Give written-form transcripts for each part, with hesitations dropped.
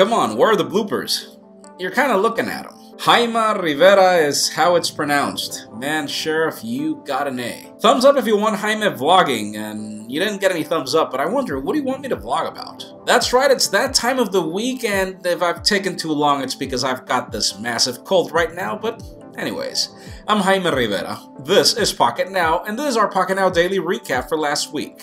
come on, where are the bloopers? You're kind of looking at them. Jaime Rivera is how it's pronounced. Man, Sheriff, you got an A. Thumbs up if you want Jaime vlogging, and you didn't get any thumbs up, but I wonder, what do you want me to vlog about? That's right, it's that time of the week, and if I've taken too long, it's because I've got this massive cold right now, but anyways. I'm Jaime Rivera, this is Pocket Now, and this is our Pocket Now Daily Recap for last week.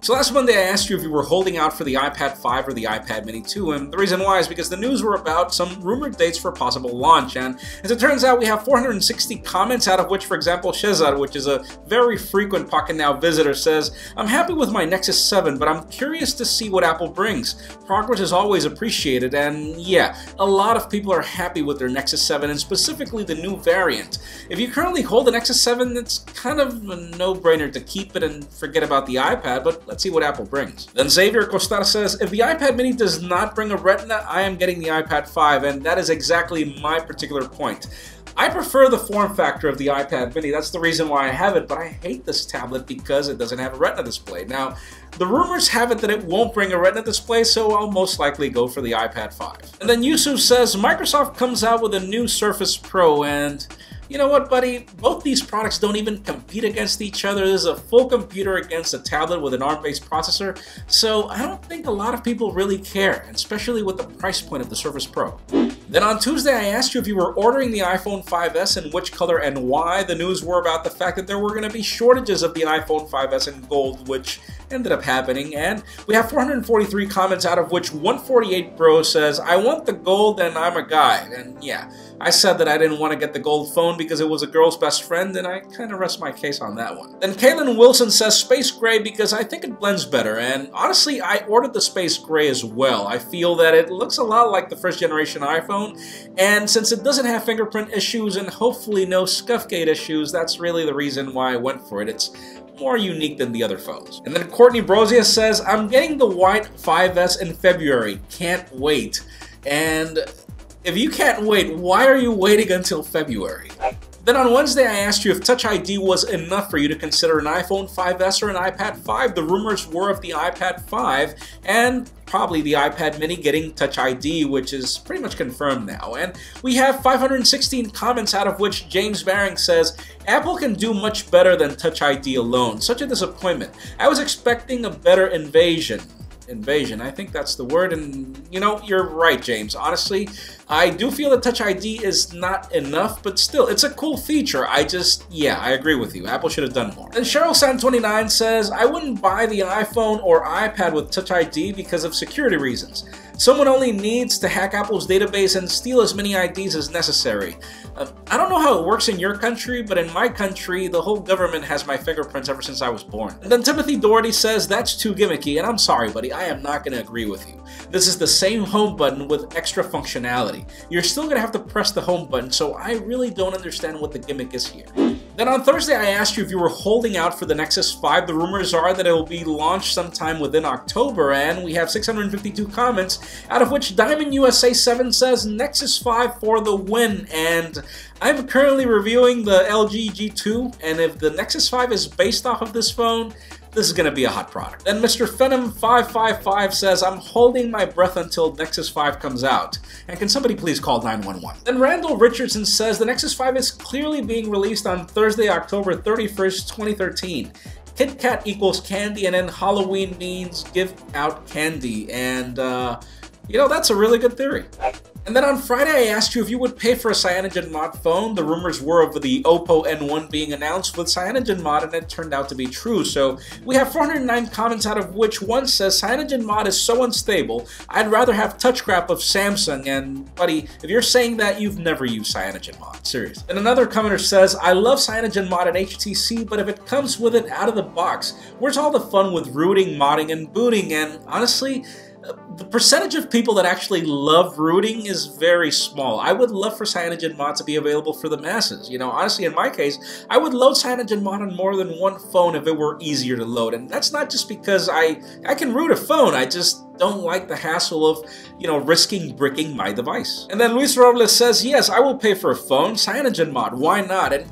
So last Monday I asked you if you were holding out for the iPad 5 or the iPad Mini 2, and the reason why is because the news were about some rumored dates for possible launch, and as it turns out we have 460 comments, out of which, for example, Cesar, which is a very frequent Pocket Now visitor, says, "I'm happy with my Nexus 7, but I'm curious to see what Apple brings. Progress is always appreciated," and yeah, a lot of people are happy with their Nexus 7, and specifically the new variant. If you currently hold the Nexus 7, it's kind of a no-brainer to keep it and forget about the iPad, but let's see what Apple brings. Then Xavier Costar says, "If the iPad Mini does not bring a Retina, I am getting the iPad 5, and that is exactly my particular point. I prefer the form factor of the iPad Mini, that's the reason why I have it, but I hate this tablet because it doesn't have a Retina display. Now, the rumors have it that it won't bring a Retina display, so I'll most likely go for the iPad 5. And then Yusuf says, "Microsoft comes out with a new Surface Pro, and you know what, buddy? Both these products don't even compete against each other. This is a full computer against a tablet with an ARM-based processor, so I don't think a lot of people really care, especially with the price point of the Surface Pro." Then on Tuesday, I asked you if you were ordering the iPhone 5S and which color and why. The news were about the fact that there were going to be shortages of the iPhone 5S in gold, which ended up happening, and we have 443 comments, out of which 148 Bro says, "I want the gold and I'm a guy." And yeah, I said that I didn't want to get the gold phone because it was a girl's best friend, and I kind of rest my case on that one. Then Kaylin Wilson says space gray because I think it blends better, and honestly, I ordered the space gray as well. I feel that it looks a lot like the first generation iPhone, and since it doesn't have fingerprint issues and hopefully no scuffgate issues, that's really the reason why I went for it. It's more unique than the other phones. And then Courtney Brosia says, "I'm getting the white 5S in February. Can't wait." And if you can't wait, why are you waiting until February? Then on Wednesday, I asked you if Touch ID was enough for you to consider an iPhone 5S or an iPad 5. The rumors were of the iPad 5 and probably the iPad Mini getting Touch ID, which is pretty much confirmed now. And we have 516 comments, out of which James Baring says, "Apple can do much better than Touch ID alone. Such a disappointment. I was expecting a better invasion, I think that's the word," and you know, you're right, James. Honestly, I do feel that Touch ID is not enough, but still, it's a cool feature. Yeah, I agree with you. Apple should have done more. And Cheryl San29 says, "I wouldn't buy the iPhone or iPad with Touch ID because of security reasons. Someone only needs to hack Apple's database and steal as many IDs as necessary. I don't know how it works in your country, but in my country, the whole government has my fingerprints ever since I was born." And then Timothy Doherty says, "That's too gimmicky," and I'm sorry, buddy, I am not going to agree with you. This is the same home button with extra functionality. You're still going to have to press the home button, so I really don't understand what the gimmick is here. Then on Thursday, I asked you if you were holding out for the Nexus 5. The rumors are that it will be launched sometime within October, and we have 652 comments, out of which Diamond USA 7 says Nexus 5 for the win, and I'm currently reviewing the LG G2, and if the Nexus 5 is based off of this phone, this is going to be a hot product. Then Mr. Phenom555 says, "I'm holding my breath until Nexus 5 comes out. And can somebody please call 911? Then Randall Richardson says, "The Nexus 5 is clearly being released on Thursday, October 31st, 2013. Kit Kat equals candy, and then Halloween means give out candy." And, you know, that's a really good theory. And then on Friday, I asked you if you would pay for a CyanogenMod phone. The rumors were of the Oppo N1 being announced with CyanogenMod, and it turned out to be true. So we have 409 comments, out of which one says, "CyanogenMod is so unstable, I'd rather have TouchCrap of Samsung." And buddy, if you're saying that, you've never used CyanogenMod. Serious. And another commenter says, "I love CyanogenMod at HTC, but if it comes with it out of the box, where's all the fun with rooting, modding, and booting?" And honestly, the percentage of people that actually love rooting is very small. I would love for CyanogenMod to be available for the masses. You know, honestly, in my case, I would load CyanogenMod on more than one phone if it were easier to load. And that's not just because I can root a phone, I just don't like the hassle of, risking bricking my device. And then Luis Robles says, yes, I will pay for a phone. CyanogenMod, why not? And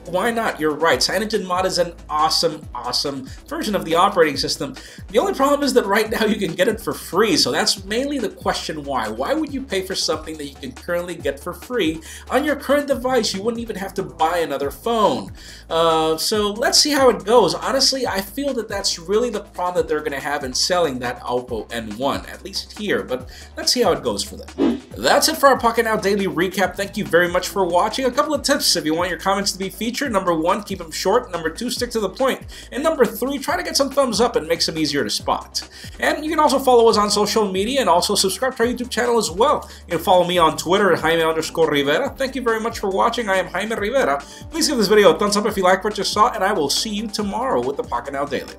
why not? You're right. CyanogenMod is an awesome version of the operating system. The only problem is that right now you can get it for free, so that's mainly the question why. Why would you pay for something that you can currently get for free on your current device? You wouldn't even have to buy another phone. So let's see how it goes. Honestly, I feel that that's really the problem that they're going to have in selling that Oppo N1, at least here, but let's see how it goes for them. That's it for our Pocket Now Daily Recap. Thank you very much for watching. A couple of tips if you want your comments to be featured. Number 1, keep them short. Number 2, stick to the point. And number 3, try to get some thumbs up and make them easier to spot. And you can also follow us on social media and also subscribe to our YouTube channel as well. You can follow me on Twitter at Jaime_Rivera. Thank you very much for watching. I am Jaime Rivera. Please give this video a thumbs up if you like what you saw, and I will see you tomorrow with the Pocket Now Daily.